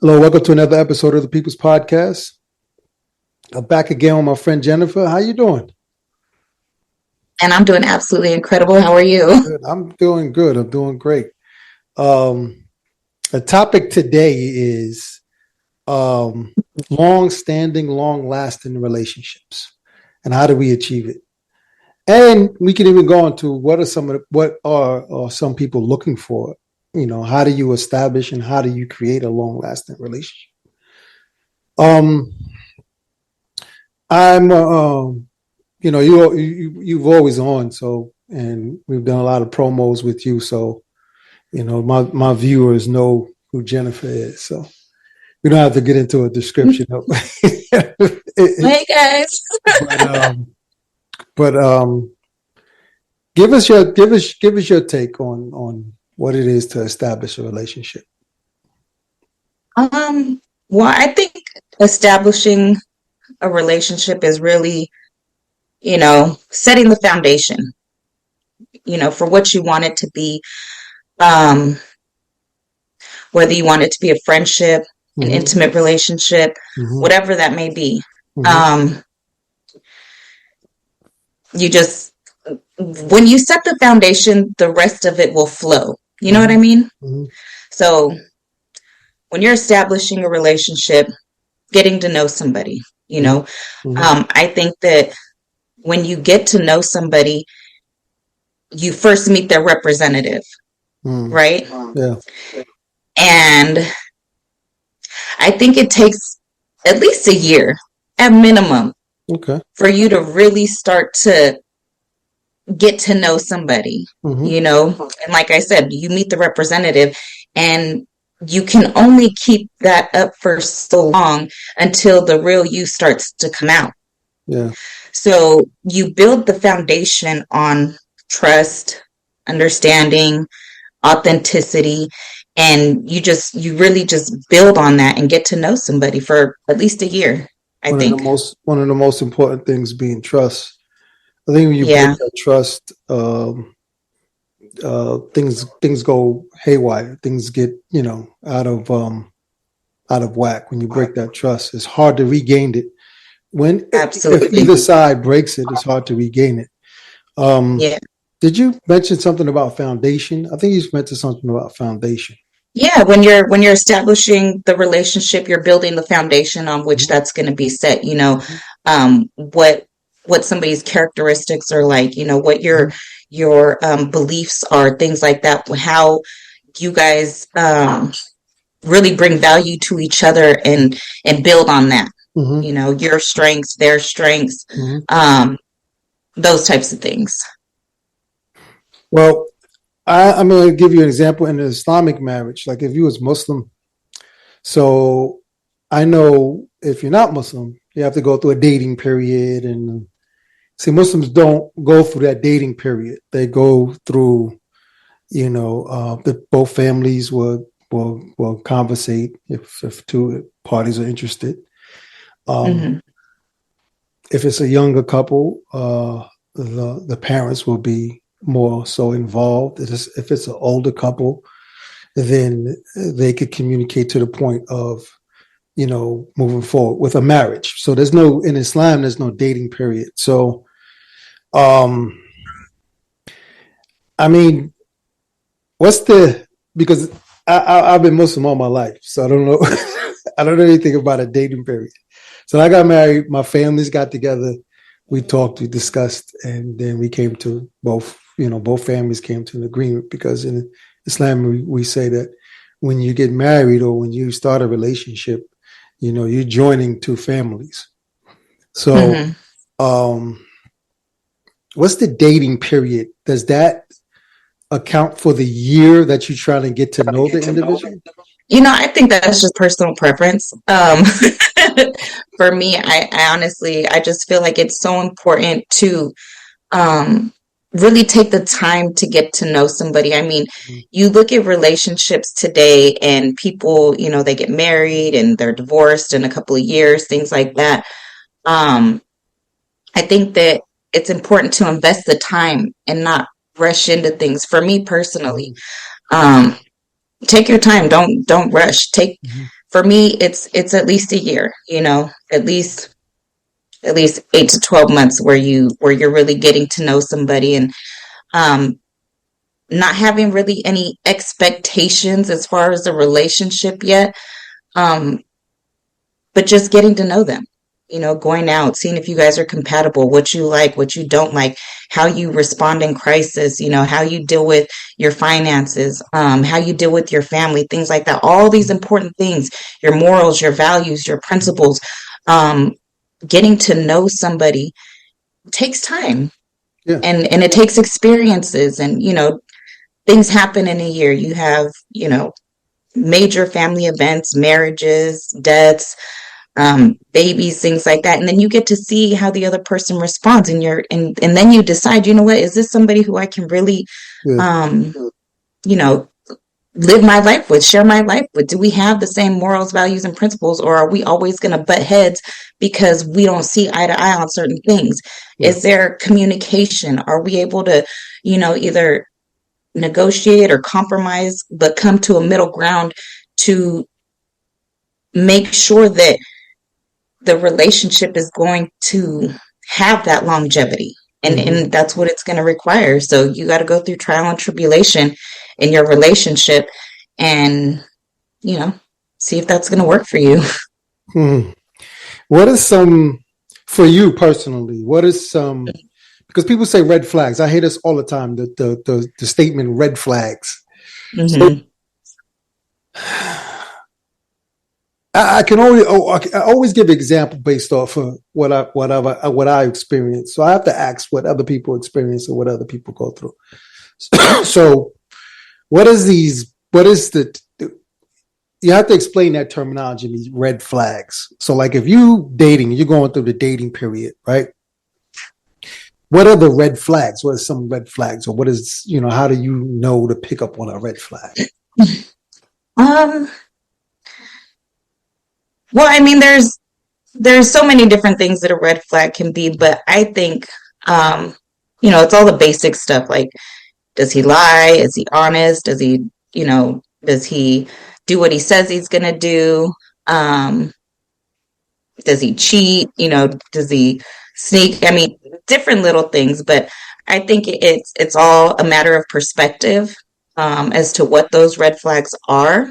Hello, welcome to another episode of the People's Podcast. I'm back again with my friend Jennifer. How you doing? And I'm doing absolutely incredible. How are you? Good. I'm doing good. I'm doing great. Um, the topic today is long-standing, long-lasting relationships, and how do we achieve it? And we can even go into what are some people looking for. How do you establish and how do you create a long-lasting relationship? Um, I'm you've always on, so, and we've done a lot of promos with you, so my viewers know who Jennifer is, so we don't have to get into a description of it. Hey guys. But give us your take on what it is to establish a relationship. Well, I think establishing a relationship is really, setting the foundation, for what you want it to be. Um, Whether you want it to be a friendship, an Mm-hmm. intimate relationship, Mm-hmm. whatever that may be. Mm-hmm. You just when you set the foundation, the rest of it will flow. You know what I Mm-hmm. mean? Mm-hmm. So when you're establishing a relationship, getting to know somebody, Mm-hmm. I think that when you get to know somebody, you first meet their representative, Mm-hmm. right? Yeah. And I think it takes at least a year at minimum Okay. for you to really start to get to know somebody, Mm-hmm. And like I said, you meet the representative, and you can only keep that up for so long until the real you starts to come out. Yeah. So you build the foundation on trust, understanding, authenticity, and you really just build on that and get to know somebody for at least a year, I One of the think. most important things being trust. I think when you break Yeah. that trust, things go haywire. Things get out of whack. When you break that trust, it's hard to regain it. If Absolutely. either side breaks it, it's hard to regain it. Um, Yeah. did you mention something about foundation? I think you mentioned something about foundation. Yeah, when you're establishing the relationship, you're building the foundation on which that's going to be set. Mm-hmm. What somebody's characteristics are like. What your beliefs are, things like that. How you guys really bring value to each other and build on that. Mm-hmm. Your strengths, their strengths, Mm-hmm. um, those types of things. Well, I'm going to give you an example in an Islamic marriage. Like if you was Muslim, so I know if you're not Muslim, you have to go through a dating period, and see, Muslims don't go through that dating period. They go through, both families will conversate if two parties are interested. Um, Hmm. if it's a younger couple, the parents will be more so involved. If it's an older couple, then they could communicate to the point of moving forward with a marriage. So in Islam, there's no dating period. So, um, I mean, because I've been Muslim all my life, so I don't know, I don't know anything about a dating period. So I got married, my families got together, we talked, we discussed, and then we came to both families came to an agreement, because in Islam, we say that when you get married or when you start a relationship, you're joining two families. So, Hmm. um, what's the dating period? Does that account for the year that you're trying to get to know the individual? I think that's just personal preference. For me, I honestly, I just feel like it's so important to um, really take the time to get to know somebody. I mean, you look at relationships today and people, they get married and they're divorced in a couple of years, things like that. Um, I think that it's important to invest the time and not rush into things. For me personally, Mm-hmm. um, take your time. Don't rush. Take Mm-hmm. for me, it's at least a year, at least 8 to 12 months where you're really getting to know somebody and um, not having really any expectations as far as the relationship yet, um, but just getting to know them. Going out, seeing if you guys are compatible, what you like, what you don't like, how you respond in crisis, how you deal with your finances, how you deal with your family, things like that. All these important things, your morals, your values, your principles, um, getting to know somebody takes time Yeah. and it takes experiences and, things happen in a year. You have, major family events, marriages, deaths, babies, things like that. And then you get to see how the other person responds and then you decide, what, is this somebody who I can really, Yeah. you know, live my life with, share my life with? Do we have the same morals, values, and principles, or are we always going to butt heads because we don't see eye to eye on certain things? Yeah. Is there communication? Are we able to, either negotiate or compromise, but come to a middle ground to make sure that the relationship is going to have that longevity? And that's what it's going to require. So you got to go through trial and tribulation in your relationship and, see if that's going to work for you. Hmm. What is for you personally, what is because people say red flags. I hear this all the time, the statement red flags. So Mm-hmm. I always give an example based off of what I experience. So I have to ask what other people experience or what other people go through. So what is you have to explain that terminology, these red flags. So like if you're going through the dating period, right? What are the red flags? What are some red flags? Or what is, how do you know to pick up on a red flag? Um, well, I mean, there's so many different things that a red flag can be, but I think, it's all the basic stuff. Like, does he lie? Is he honest? Does he do what he says he's gonna do? Um, does he cheat? Does he sneak? I mean, different little things, but I think it's all a matter of perspective, as to what those red flags are,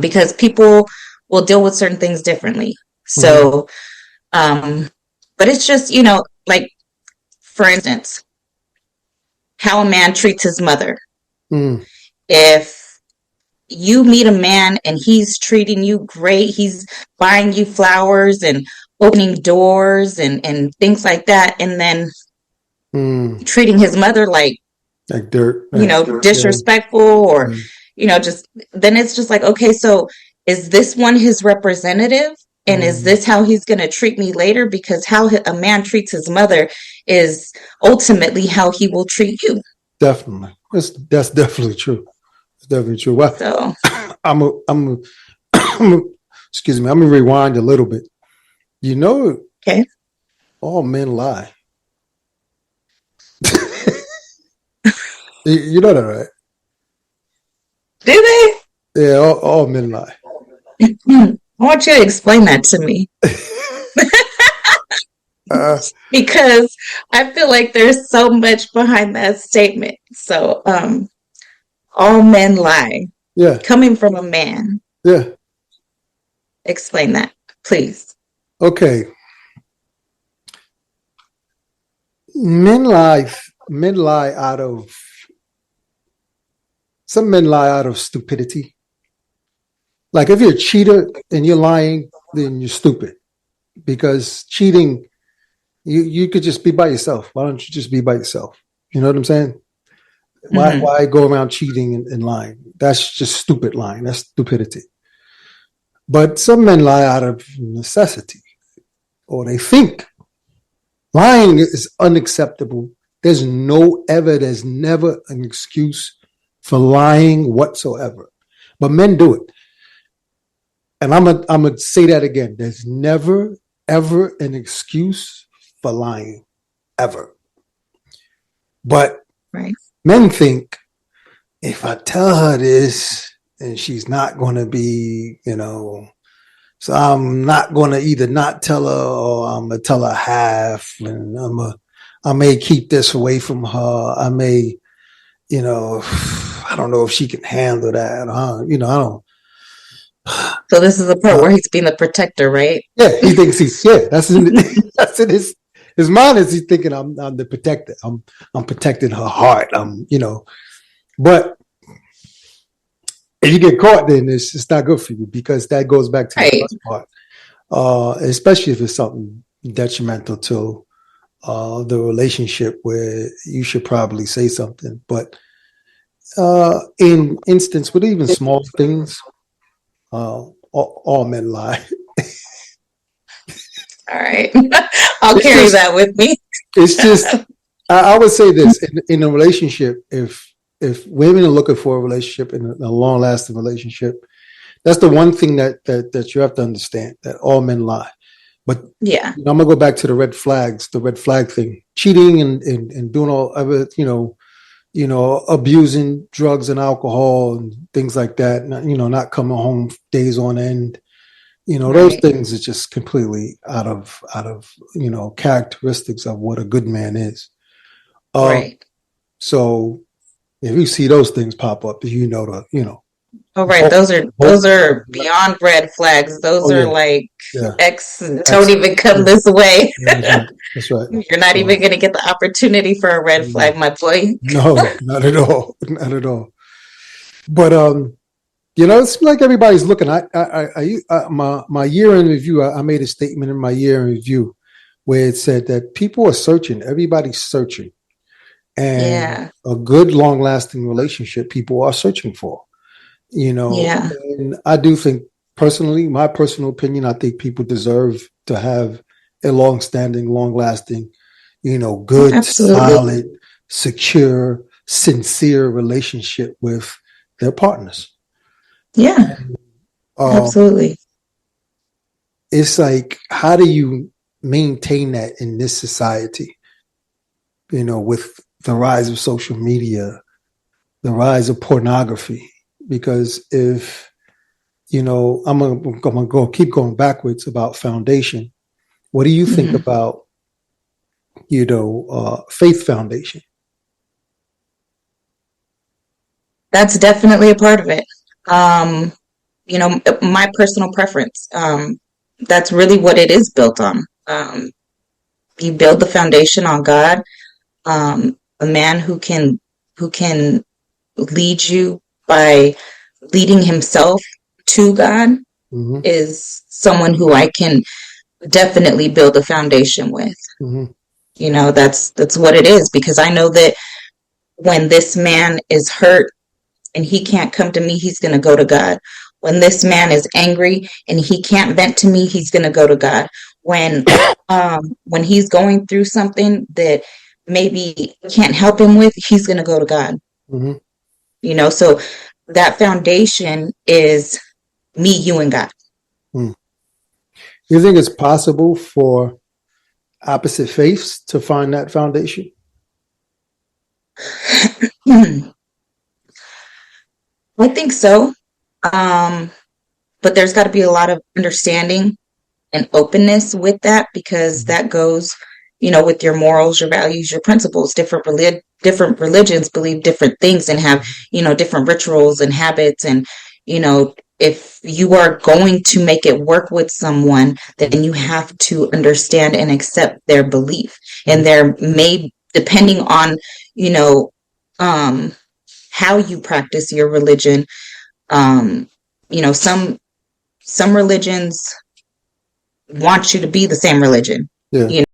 because people will deal with certain things differently. Mm-hmm. So, but it's just, like, for instance, how a man treats his mother. Mm. If you meet a man and he's treating you great, he's buying you flowers and opening doors and things like that, and then Mm. treating his mother like, Like dirt. Like, disrespectful, or, yeah. just, then it's just like, okay, so is this one his representative? And is Mm. this how he's going to treat me later? Because how a man treats his mother is ultimately how he will treat you. Definitely. That's definitely true. It's definitely true. Well, So, excuse me, I'm gonna rewind a little bit. okay. All men lie. You know that, right? Do they? Yeah, all men lie. I want you to explain that to me. uh, Because I feel like there's so much behind that statement. So, all men lie. yeah, Coming from a man. yeah. Explain that, please. Okay. Men lie. Men lie out of some men lie out of stupidity. Like if you're a cheater and you're lying, then you're stupid. Because cheating, you could just be by yourself. Why don't you just be by yourself? You know what I'm saying? Mm-hmm. Why go around cheating and lying? That's just stupid lying. That's stupidity. But some men lie out of necessity, or they think lying is unacceptable. There's never an excuse for lying whatsoever. But men do it. And I'm gonna say that again. There's never, ever an excuse for lying, ever. But Right. men think if I tell her this, and she's not going to be, so I'm not going to either not tell her or I'm going to tell her half, and I may keep this away from her. I may, I don't know if she can handle that. I don't. So this is the part where he's being the protector, right? Yeah, he thinks that's that's in his mind is he's thinking I'm the protector. I'm protecting her heart. But if you get caught, then it's not good for you, because that goes back to the Right. first part, especially if it's something detrimental to the relationship, where you should probably say something. But in instance with even small things, all men lie. All right. I'll It's carry just, that with me. it's just. I would say this in a relationship: if women are looking for a relationship, in a long lasting relationship, that's the one thing that you have to understand, that all men lie. But Yeah. I'm gonna go back to the red flags, the red flag thing, cheating and doing all other, abusing drugs and alcohol and things like that. Not coming home days on end. Those Right. things are just completely out of characteristics of what a good man is. Right. So if you see those things pop up, All right. both, Those both, are beyond red flags. Those oh are yeah, like yeah, X, don't excellent. even come Yeah, this way. yeah, that's right. That's right. You're not even So going to get the opportunity for a red flag, my boy. no, not at all, not at all. But it seems like everybody's looking. My year in review. I made a statement in my year in review where it said that people are searching. Everybody's searching, and Yeah. a good, long-lasting relationship, people are searching for. Yeah. And I do think, personally, my personal opinion, I think people deserve to have a long-standing, long-lasting, good, Absolutely. solid, secure, sincere relationship with their partners. Yeah. Um, Absolutely. it's like, how do you maintain that in this society? With the rise of social media, the rise of pornography. Because if I'm gonna go keep going backwards about foundation. What do you think Hmm. about faith foundation? That's definitely a part of it. Um, my personal preference. That's really what it is built on. You build the foundation on God. A man who can lead you by leading himself to God Mm-hmm. is someone who I can definitely build a foundation with. Mm-hmm. That's what it is, because I know that when this man is hurt and he can't come to me, he's going to go to God. When this man is angry and he can't vent to me, he's going to go to God. When he's going through something that maybe can't help him with, he's going to go to God. Mm-hmm. So that foundation is me, you, and God. Mm. You think it's possible for opposite faiths to find that foundation? I think so. Um, but there's got to be a lot of understanding and openness with that, because Mm-hmm. that goes, with your morals, your values, your principles. Different religions believe different things and have, different rituals and habits. And, if you are going to make it work with someone, then you have to understand and accept their belief. And there may, depending on, you know, um, how you practice your religion, um, some religions want you to be the same religion. Yeah.